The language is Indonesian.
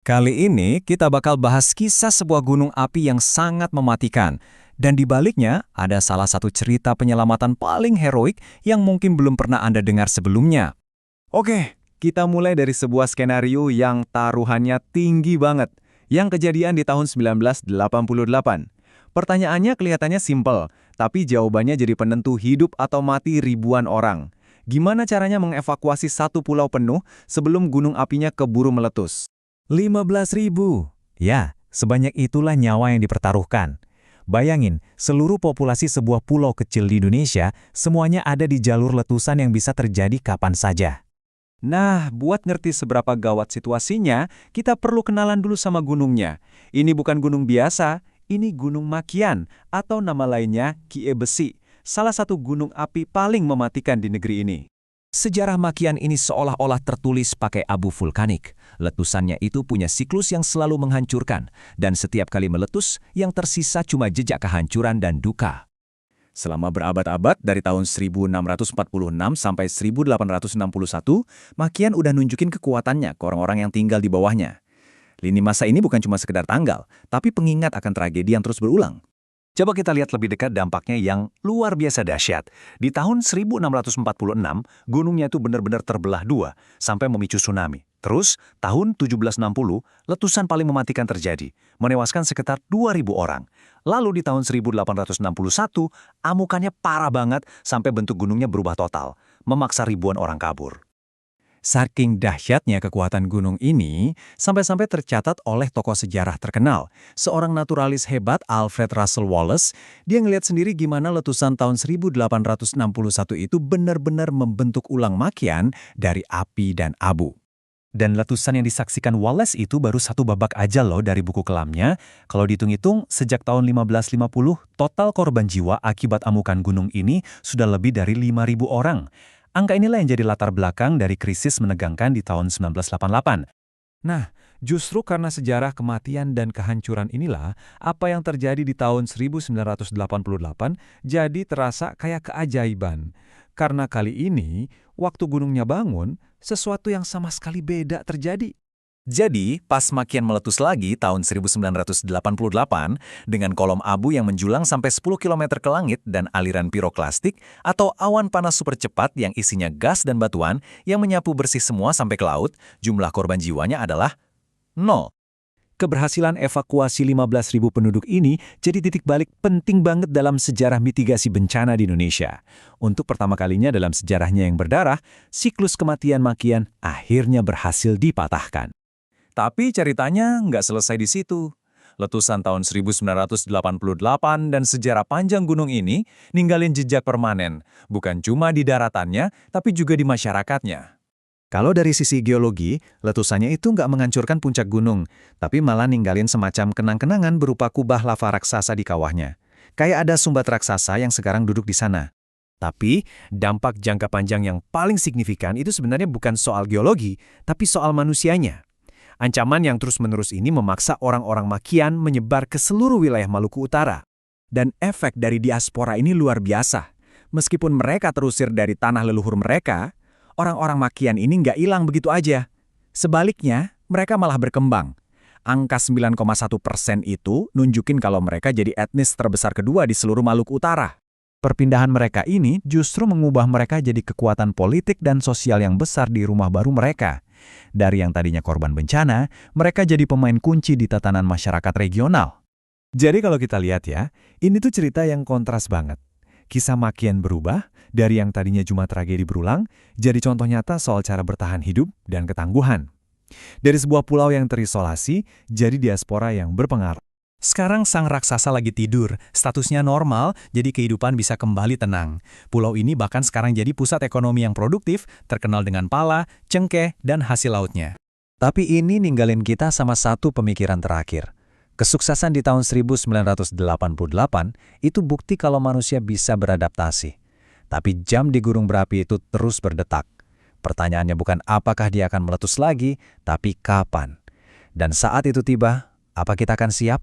Kali ini kita bakal bahas kisah sebuah gunung api yang sangat mematikan. Dan di baliknya ada salah satu cerita penyelamatan paling heroik yang mungkin belum pernah Anda dengar sebelumnya. Oke, kita mulai dari sebuah skenario yang taruhannya tinggi banget, yang kejadian di tahun 1988. Pertanyaannya kelihatannya simpel, tapi jawabannya jadi penentu hidup atau mati ribuan orang. Gimana caranya mengevakuasi satu pulau penuh sebelum gunung apinya keburu meletus? 15.000. Ya, sebanyak itulah nyawa yang dipertaruhkan. Bayangin, seluruh populasi sebuah pulau kecil di Indonesia, semuanya ada di jalur letusan yang bisa terjadi kapan saja. Nah, buat ngerti seberapa gawat situasinya, kita perlu kenalan dulu sama gunungnya. Ini bukan gunung biasa, ini Gunung Makian, atau nama lainnya Kie Besi, salah satu gunung api paling mematikan di negeri ini. Sejarah Makian ini seolah-olah tertulis pakai abu vulkanik. Letusannya itu punya siklus yang selalu menghancurkan, dan setiap kali meletus, yang tersisa cuma jejak kehancuran dan duka. Selama berabad-abad, dari tahun 1646 sampai 1861, Makian udah nunjukin kekuatannya ke orang-orang yang tinggal di bawahnya. Lini masa ini bukan cuma sekedar tanggal, tapi pengingat akan tragedi yang terus berulang. Coba kita lihat lebih dekat dampaknya yang luar biasa dahsyat. Di tahun 1646, gunungnya itu benar-benar terbelah dua, sampai memicu tsunami. Terus, tahun 1760, letusan paling mematikan terjadi, menewaskan sekitar 2.000 orang. Lalu di tahun 1861, amukannya parah banget sampai bentuk gunungnya berubah total, memaksa ribuan orang kabur. Saking dahsyatnya kekuatan gunung ini, sampai-sampai tercatat oleh tokoh sejarah terkenal. Seorang naturalis hebat, Alfred Russel Wallace, dia ngelihat sendiri gimana letusan tahun 1861 itu benar-benar membentuk ulang Makian dari api dan abu. Dan letusan yang disaksikan Wallace itu baru satu babak aja loh dari buku kelamnya. Kalau dihitung-hitung, sejak tahun 1550, total korban jiwa akibat amukan gunung ini sudah lebih dari 5.000 orang. Angka inilah yang jadi latar belakang dari krisis menegangkan di tahun 1988. Nah, justru karena sejarah kematian dan kehancuran inilah, apa yang terjadi di tahun 1988 jadi terasa kayak keajaiban. Karena kali ini, waktu gunungnya bangun, sesuatu yang sama sekali beda terjadi. Jadi, pas Makian meletus lagi tahun 1988 dengan kolom abu yang menjulang sampai 10 km ke langit dan aliran piroklastik atau awan panas super cepat yang isinya gas dan batuan yang menyapu bersih semua sampai ke laut, jumlah korban jiwanya adalah 0. Keberhasilan evakuasi 15.000 penduduk ini jadi titik balik penting banget dalam sejarah mitigasi bencana di Indonesia. Untuk pertama kalinya dalam sejarahnya yang berdarah, siklus kematian Makian akhirnya berhasil dipatahkan. Tapi ceritanya nggak selesai di situ. Letusan tahun 1988 dan sejarah panjang gunung ini ninggalin jejak permanen, bukan cuma di daratannya, tapi juga di masyarakatnya. Kalau dari sisi geologi, letusannya itu nggak menghancurkan puncak gunung, tapi malah ninggalin semacam kenang-kenangan berupa kubah lava raksasa di kawahnya. Kayak ada sumbat raksasa yang sekarang duduk di sana. Tapi, dampak jangka panjang yang paling signifikan itu sebenarnya bukan soal geologi, tapi soal manusianya. Ancaman yang terus-menerus ini memaksa orang-orang Makian menyebar ke seluruh wilayah Maluku Utara. Dan efek dari diaspora ini luar biasa. Meskipun mereka terusir dari tanah leluhur mereka, orang-orang Makian ini nggak hilang begitu aja. Sebaliknya, mereka malah berkembang. Angka 9,1% itu nunjukin kalau mereka jadi etnis terbesar kedua di seluruh Maluku Utara. Perpindahan mereka ini justru mengubah mereka jadi kekuatan politik dan sosial yang besar di rumah baru mereka. Dari yang tadinya korban bencana, mereka jadi pemain kunci di tatanan masyarakat regional. Jadi kalau kita lihat ya, ini tuh cerita yang kontras banget. Kisah Makian berubah, dari yang tadinya cuma tragedi berulang, jadi contoh nyata soal cara bertahan hidup dan ketangguhan. Dari sebuah pulau yang terisolasi, jadi diaspora yang berpengaruh. Sekarang sang raksasa lagi tidur, statusnya normal, jadi kehidupan bisa kembali tenang. Pulau ini bahkan sekarang jadi pusat ekonomi yang produktif, terkenal dengan pala, cengkeh, dan hasil lautnya. Tapi ini ninggalin kita sama satu pemikiran terakhir. Kesuksesan di tahun 1988 itu bukti kalau manusia bisa beradaptasi. Tapi jam di gunung berapi itu terus berdetak. Pertanyaannya bukan apakah dia akan meletus lagi, tapi kapan. Dan saat itu tiba, apa kita akan siap?